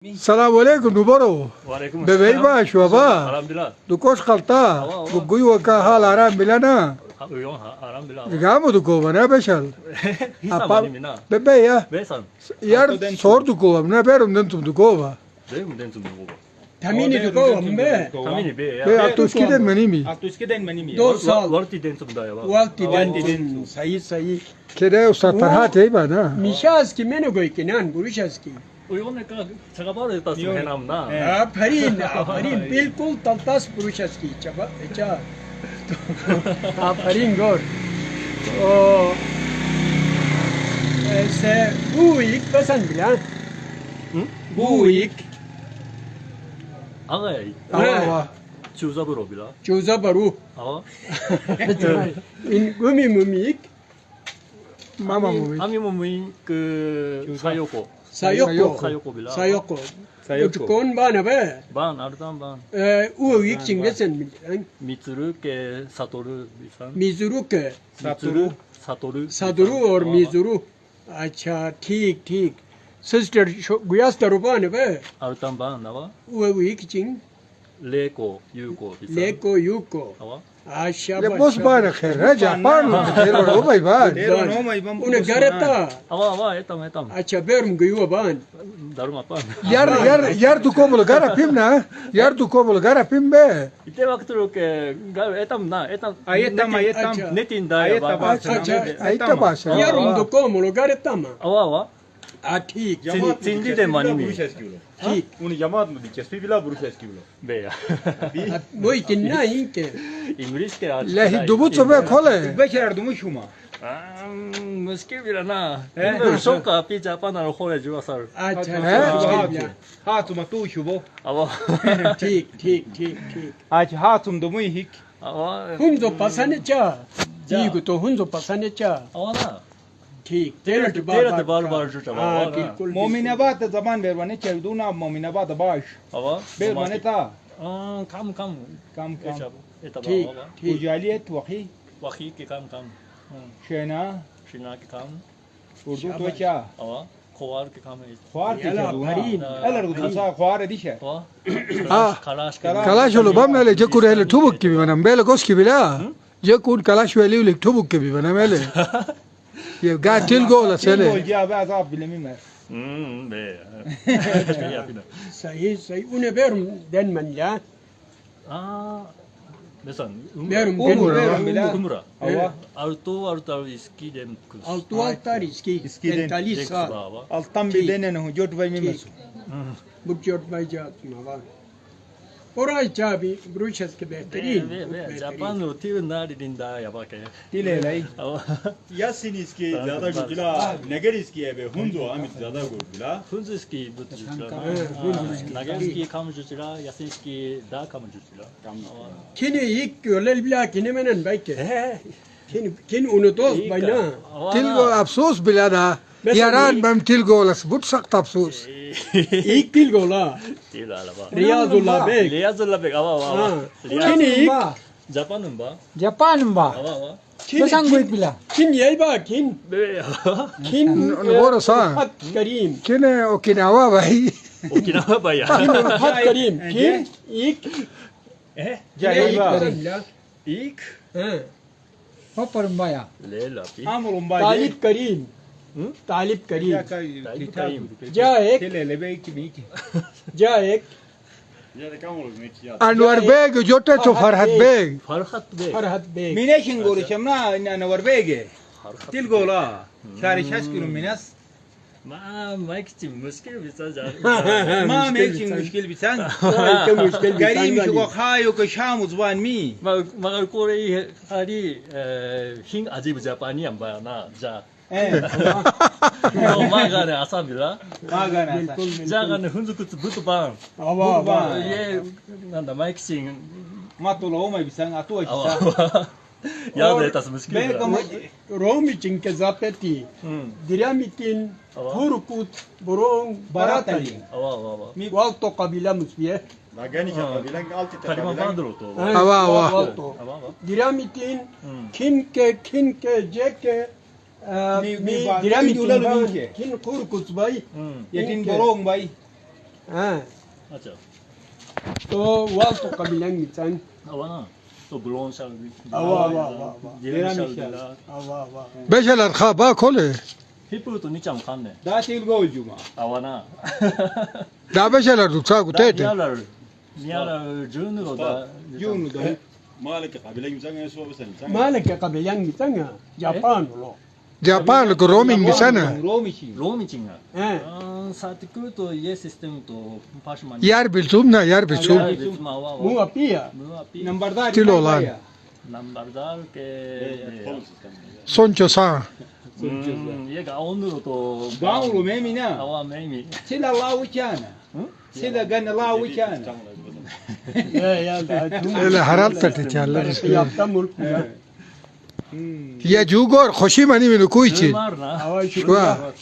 السلام عليكم نبرو وعليكم ببي با شوبا الحمد لله دكوش خلطا بقوي وكا حال آرام بلانا الحمد لله جامو دكو بنا بشل Hisa mani mina ببي يا besan يار صور دكو بنا بيرم دنتم دكو با benim dentum nugo Tamini dugo ambe. tamini be بي ya اتوس كيدن منيمي Eskiden benim ya. Do sal. warti dentum da ya Vakti Vakti den. Sayı. كده استاذ فرحات هي بنا Mişaski mene goykinan buruşaski. uyguneka çakabar etas menam na Aferin bilkul taltas buruşaski. Çaba ça. Aferin gor. O se bu ilk basan bilen. Bu ilk agay اه çuzabro bila çoza baru. ava In gumi mumik ماما موي ami mumi ke sayoko sayoko. bila Sayoko. Utkon bana be. ban ardan ban U ilk çingesen bilen. mitsuru ke satoru bisan Mizuru ke. satoru Saduru or Mizuru. अच्छा ठीक ठीक सिस्टर गुयास तरुपान बे ardan ban ava वो वीक चिंग leko yuko bisan लेको UCO ava आशा يا بوس بانا خير رجع بانو كده رو باي بان उन्हें गरता ava etam अच्छा बेरम गयो बान daruma pan يار دكو بلغارا بيمنا يار دكو بلغارا بيم بي ite waktu ke etam na etam Ayetam. netin da ya Ayeta ba bas. اي تباشا यारुम दुको मुलो गरता मा ava आ ठीक Çindi de manimi. ठीक Unu cemaat mı diyeceğiz? Bir bila buruş eski bila. be ya वो इतना ही के İngiliz ke لا هي دوبوت سو بي كوله Beker erdumu şuma. muskil bila na Bilmiyorum çok kapi Japan ar hore juasar अच्छा Hatuma tu şubo. ava ठीक ठीक ठीक ठीक Aç hatum dumu hik. ava हुन जो पसने चा ठीक तो हुन जो पसने चा ava na ठीक Terat bar juta हाँ ava बिल्कुल Mominabat da zaman vermane çevduna mominabat da baş. ava Vermane ta. kam Kam kam. eta ठीक ava ठीक Ucaliyet vahi. wahi ke kam Şena. shina ke kam Urdu toça. ava kovar ke kam Kuar ki Yala, çevduna. parin. Eller gudasa kuar edişe. ava اه kalash ke كلاش ولو بامنا اللي جاكور هلا توبك كبي بنا مبالغ اوسكي بلا جاكور كلاش ولي ولك توبك كبي بنا مالي يا قاعد تلقوا ولا Kim سنه olca be azap bilemim er. be ya सही सही उन्हें बेरम den man ya Mesela berum Umur den verim bila. Kumra. Hava. Alto iski dem kus. altı altar iski İskiden. tentali Dek sa baba. Alttan bir denen o jot vay mimesu. burjot bayjat ma oray chabi bruchas ke behterin Japan ro tir nari dinda ya bak ya. Dilelay. Yasin इसके ज्यादा गुजला नगर इसकी है बे हुंजो अमित ज्यादा गुजला Hunziski but jutla. Nagelski kam jutla, yasinski da kam jutla. kini ilk görlel bila kini menen bayke kin unutos bayna تلقوا افسوس بلا ده ياران بام تلقوا ولا سبوت سقط افسوس ilk tilgola Tila la ba. Riyazullah bek Riyazullah bek ava ava. kini ilk Japan'ın ba. Japan ba? Ava ava. Besan guit bila. kin yey ba kin Be ya. kin نبورو صا hat karim كنا اوكيناوا باي Okinawa ba ya. hat karim kin ilk Cahil ba. İlk Hopper baya. Lela pi. Amulum bay. talip karim talip karim Ya kay kitap. ja ek Telele be ki mi ki. ja ek या काम हो गया किया انور بيج جوتا تو فرحت بيج Farhat be. farhat bek Mineşin goruşam na na var bege. Farhat. Tilgola. Şari şaş kilo minas. Ma Mike için muskil bir saca. Ma mekçin müşkil biten. ke mushkil Garim şu ko khayo ko şam uzban mi. Magar Kore hari hin acib Japani am ba na ja. Magane asabila. Magana. Jagane hunzukutsu butu ban. ava ava Ye nanda Mike için Matula olmay bisen atu açsa. ava. Ya da etas muskil. Be kama rom için ke zapeti diramitin Ava. hurkut borong baratali Ava ava. walto kabila musbiye Magani kama bilen altı Kalima bandır o to. Ava, ava. walto Ava ava. diramitin kinke jeke Mi mi ba- diramitin mi ba ulalu minke. kin hurkut bay yetin borong bay. Ha. Acha. To wal to kabilang mitsan. Awana. To blon shal. Awa. Diren shal. Awa. Beşeler ha bak olu. Hipu to nicham kanne. Da til gol cuma. Awana. Daha beşeler tutsa kutete. Niyalar junu da. Yunu da. مالك قبل يمسك يسوى بس يمسك Malak ya kabilang mitsan ya. Japan lo. Japanlık roaming bir sene. Romi shi. 로미 찡가. Ha. 사 티쿠토 예 시스템 또 파시만. Yer bilsum ne yer bilsum. 마와. Munga pia. 무아피. Nambardar. Til olan. 남바르달 게. Sonço sağ. 얘가 오늘도 또 Gavru memina. 아와 메미. Sila lawu kana. Sila gan lawu kana. Ya da. Öyle harap tatacaklar. Yapta mulk. Ya cugor hoşi mani minu kuichi. 말나. Awa Şua.